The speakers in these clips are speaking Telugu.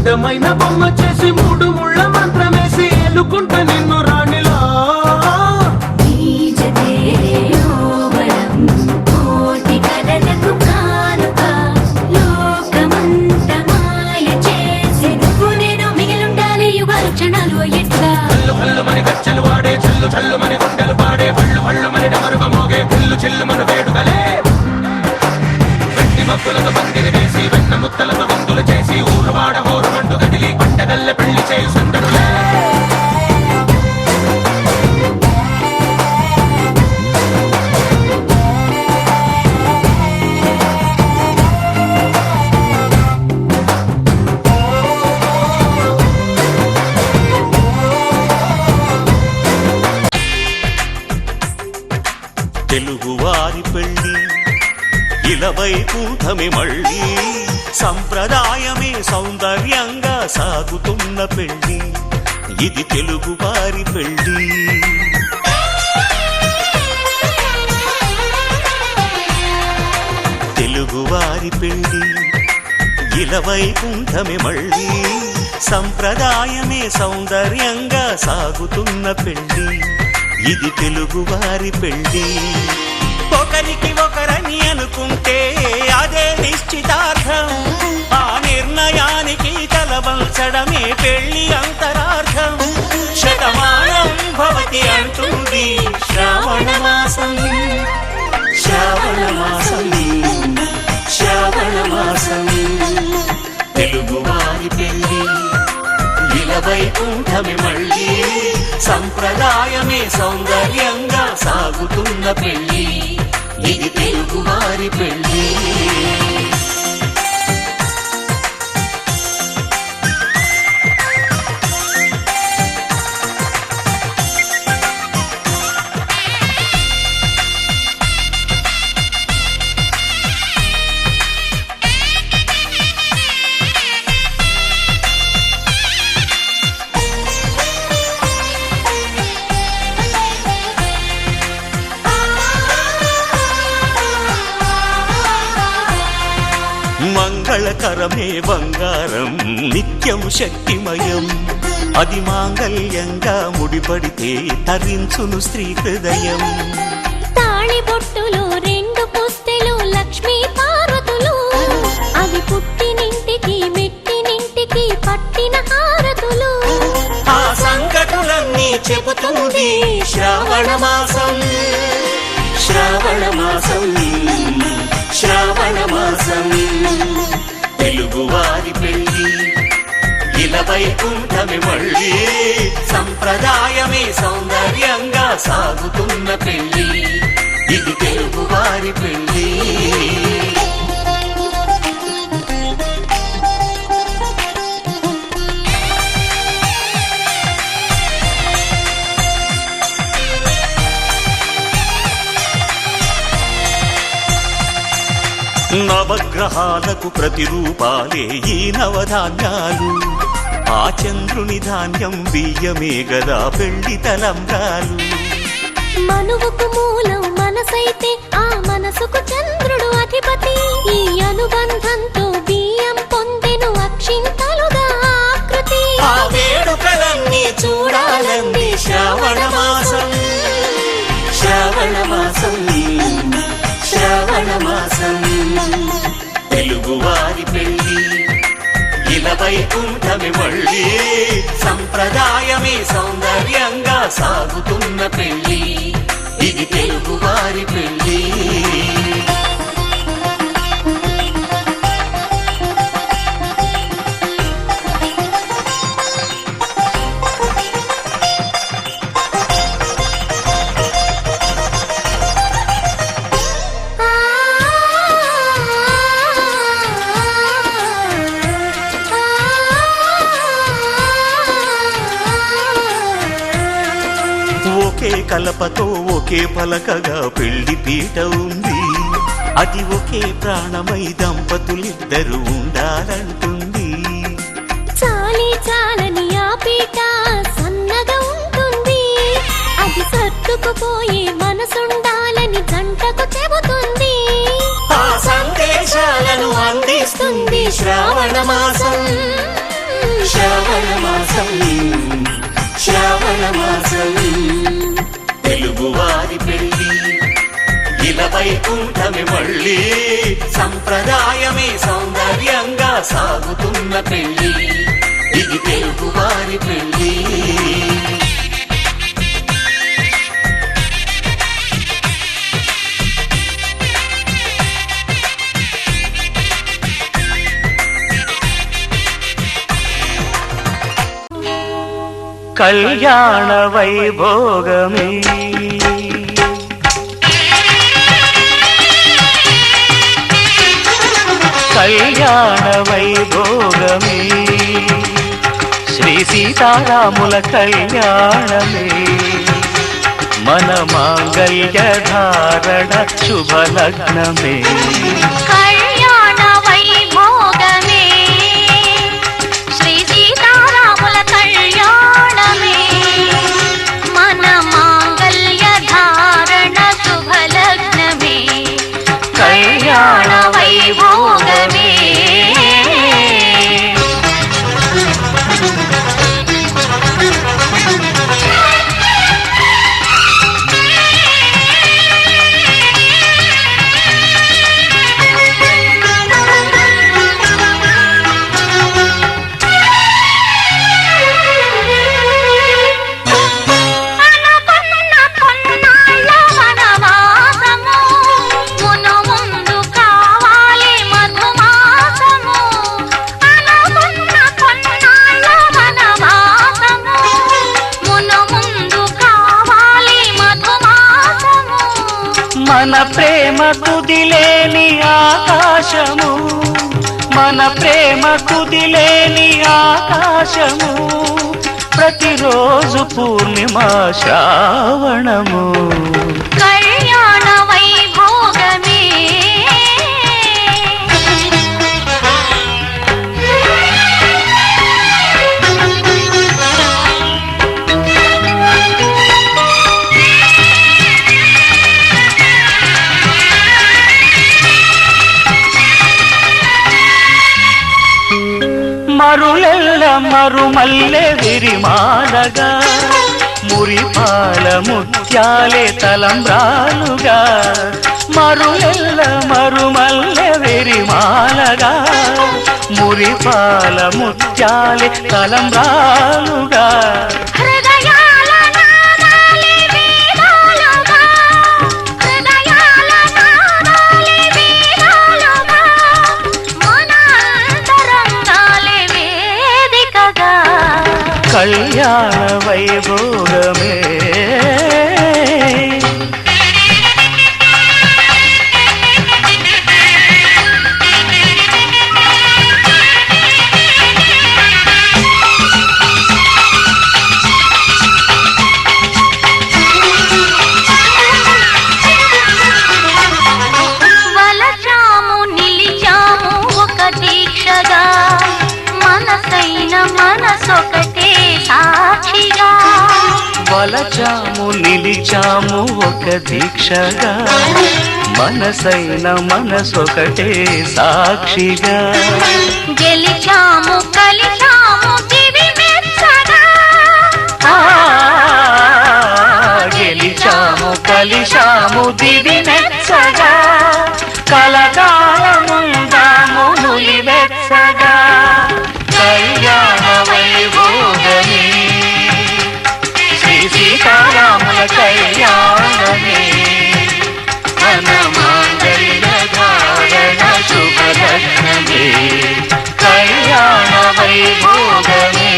అందమైన బొమ్మ చేసి మూడు ముళ్ళ మంత్రమేసి ఎలుకుంట నిన్ను రాణిలా గచ్చలు వాడే చల్లు చల్లు మని గుండెలు పాడే పళ్ళు పళ్ళు మని డమరుగ మోగే పిల్లు చిల్లు మన వేడుకలే వెట్టి మబ్బులతో పందిరి వేసి వెన్న ముత్తలతో వందులు చేసి ఊరువాడ హోరు మండు కదిలి పంటగల్ల పెళ్లి చేయు సందడులే తెలుగువారి పెళ్ళి ఇలవైకుంఠమే మళ్ళీ సంప్రదాయమే సౌందర్యంగా సాగుతున్న పెళ్ళి ఇది తెలుగువారి పెళ్ళి తెలుగువారి పెళ్ళి ఇలవైకుంఠమే మళ్ళీ సంప్రదాయమే సౌందర్యంగా సాగుతున్న పెళ్ళి ఇది తెలుగువారి పెళ్ళి ఒకరికి ఒకరని అనుకుంటే అదే నిశ్చితార్థం ఆ నిర్ణయానికి తలవంచడమే పెళ్లి అంతరార్థం శతమానం భవతి అంటుంది శ్రావణ మాసం శ్రావణ మాసం శ్రావణ మాసం తెలుగువారి పెళ్ళి ఇలవైకుంఠమే మళ్ళీ సంప్రదాయమే సౌందర్యంగా సాగుతున్న పెళ్ళి ఇది తెలుగువారి పెళ్ళి మంగళకరమే బంగారం నిత్యం శక్తిమయం అది మాంగళ్యంగా ముడిపడితే తరించును స్త్రీ హృదయం తాళి బొట్టులో రెండు పుస్తెలు లక్ష్మీ పార్వతులు అవి పుట్టినింటికి మెట్టినింటికి పట్టిన హారతులు ఆ సంకటులన్నీ చెబుతుంది శ్రావణ మాసం శ్రావణ మాసం శ్రావణ మాసం తెలుగువారి పెళ్ళి ఇలవైకుంఠమే మళ్ళీ సంప్రదాయమే సౌందర్యంగా సాగుతున్న పెళ్ళి ఇది తెలుగువారి పెళ్ళి నవగ్రహాలకు ప్రతిరూపాలే ఈ నవధాన్యాలు ఆ చంద్రుని ధాన్యం బియ్యమే గదా పెళ్లి తలంబ్రాలు మనువుకు మూలం మనసైతే ఆ మనసుకు చంద్రుడు అధిపతి ఈ అనుబంధంతో బియ్యం పొందెను అక్షింతలుగా ఆకృతి ఆ వేడుకలన్నీ చూడాలంది శ్రావణ మాసం శ్రావణ మాసం శ్రావణ మాసం తెలుగువారి పెళ్ళి ఇలవైకుంఠమే మళ్ళీ సంప్రదాయమే సౌందర్యంగా సాగుతున్న పెళ్ళి ఇది తెలుగువారి పెళ్ళి ఒకే కలపతో ఒకే పలకగా పెళ్లి పీట ఉంది అది ఒకే ప్రాణమై దంపతులిద్దరు ఉండాలంటుంది చాలి చాలని ఆ పీట సన్నగా ఉంటుంది అది సర్దుకుపోయే మనసుండాలని జంటకు చెబుతుంది ఆ సందేశాలను అందిస్తుంది శ్రావణ మాసం వైకుంఠమి మళ్ళీ సంప్రదాయమే సౌందర్యంగా సాగుతున్న పెళ్లి ఇది తెలుగు వారి పెళ్లి. కళ్యాణ వైభోగమే కళ్యాణ వైభోగమే శ్రీ సీతారాముల కళ్యాణమే మన మాంగళ్య ధారణ శుభలగ్నమే. కళ్యాణ వైభోగమే శ్రీ సీతారాముల కళ్యాణమే మన మాంగళ్య ధారణ శుభలగ్నమే. కళ్యాణ వైభోగమే మన ప్రేమ కుదిలేని ఆకాశము మన ప్రేమ కుదిలేని ఆకాశము ప్రతిరోజు పూర్ణిమా శ్రావణము. కళ్యాణ వైభోగమే మరులెల్ల మరుమల్లె విరిమాలగా మురిపాల ముత్యాలే తలంబ్రాలుగా మరులెల్ల మరుమల్లె విరిమాలగా మురిపాల ముత్యాలే తలంబ్రాలుగా కళ్యాణ వైభోగమే వలచాము నిలిచాము ఒక దీక్షగా మనసైన మనసొకటే సాక్షిగా. వలచాము నిలిచాము ఒక దీక్షగా మనసైన మనసొకటే సాక్షిగా. గెలిచాము కలిచాము దివి మెచ్చగా గెలిచాము కలిశాము దివి మెచ్చగా కలకాలముందాము నులి వెచ్చగా. కళ్యాణ వైభోగమే శ్రీ సీతారాముల కళ్యాణమే మన మాంగళ్య ధారణ శుభలగ్నమే. కళ్యాణ వైభోగమే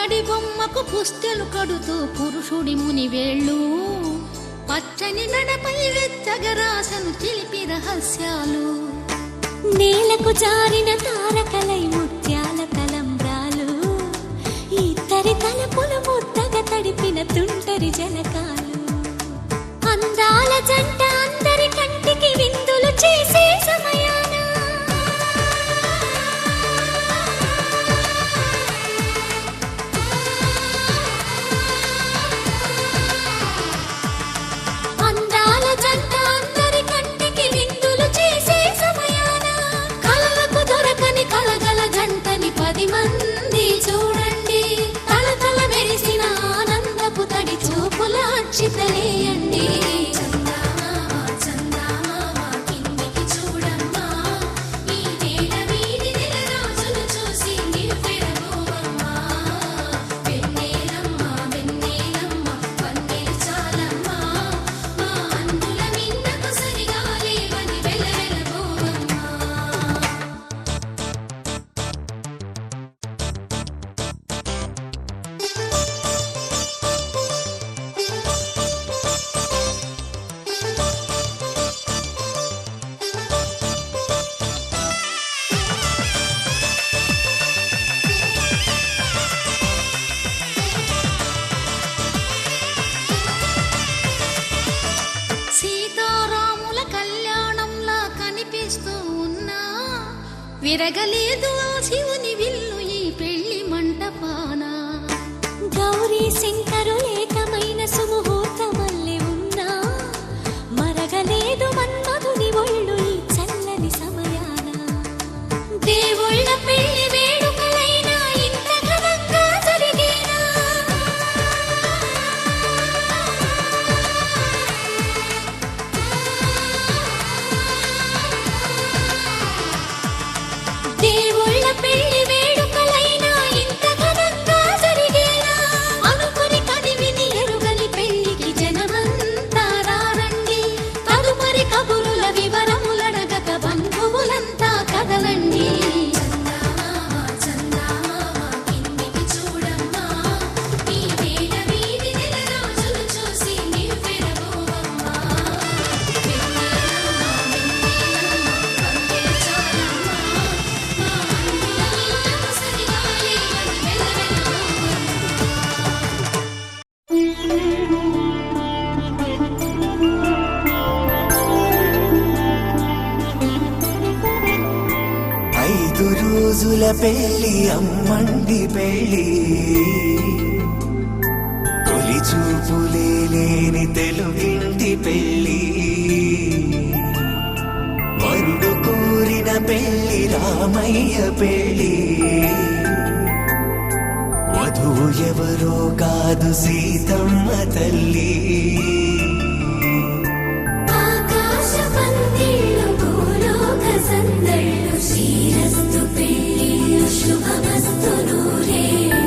పడి బొమ్మకు పుస్తెలు కడుతూ పురుషుడి ముని వేళ్ళు పచ్చని నడపై వెచ్చగరాసను చిలిపి రహస్యాలు నేలకు జారిన తారకలై ముత్యాల తలంబ్రాలు ఇద్దరి తలపులు ముద్దగా తడిపిన తుంటరి జలకాలు అందాల జంట అందరి కంటికి విందులు చేసే సమయాన అందాల జంట అందరి కంటికి విందులు చేసే సమయాన కలలకు దొరకని కలగల జంటని 10 మంది చూడండి తలతల మెరిసిన ఆనందపు తడి చూపుల అచ్చితలేయండి సీతారాముల కళ్యాణంలా కనిపిస్తూ ఉన్నా విరగలేదు ఆ శివుని విల్లు ఈ పెళ్లి మంటపాన గౌరీ శంకరు ఏకమైన సుముహూర్తమల్లె ఉన్నా మరగలేదు మన్మధుని ఒళ్ళు ఈ చల్లని సమయాన దేవుళ్ళ పెళ్లి వేడుకలైనా ఇంత ఘనంగా జరిగేనా దేవుళ్ళ పెళ్లి వేడుకలైనా ఇంత ఘనంగా జరిగేనా అనుకుని కదివిని ఎరుగని పెళ్లికి జనమంతా రారండి తదుపరి కబురుల వివరములడగక బంధువులంతా కదలండి ఐదు రోజుల పెళ్లి అమ్మండి పెళ్లి తొలి చూపులే లేని తెలుగింటి పెళ్లి వరుడు కోరిన పెళ్లి రామయ్య పెళ్లి వధువు ఎవరో కాదు సీతమ్మ తల్లి ఆకాశ పందిళ్ళు భూలోక సందళ్ళు శ్రీరస్తు పెళ్ళిళ్ళు శుభమస్తు నూరేళ్ళు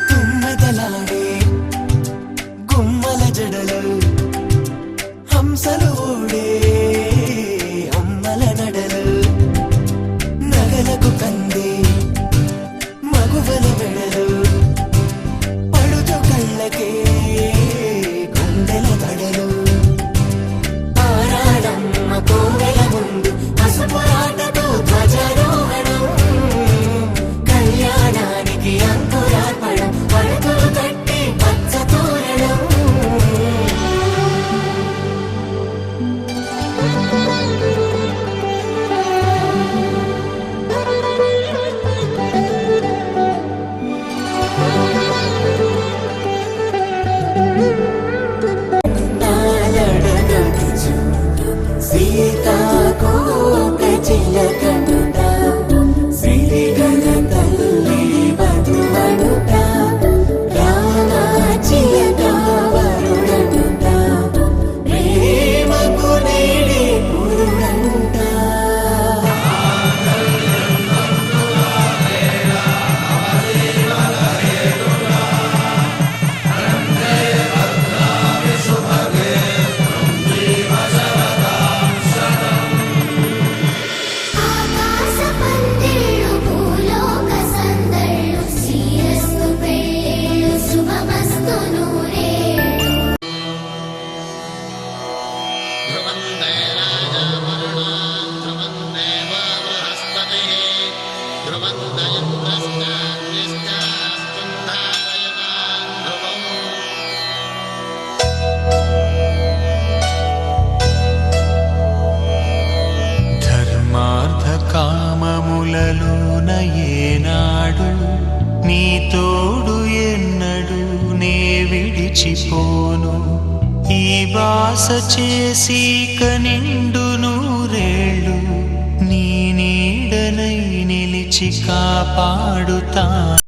తుమ్మెదలాడే గుమ్మల జడలు హంసలు ఊడే అమ్మల నడలు నగలకు కంది నీ తోడు ఎన్నడు నే విడిచిపోను ఈ బాస చేసి కనిండు నూరేళ్ళు నీ నీడనై నిలిచి కాపాడుతా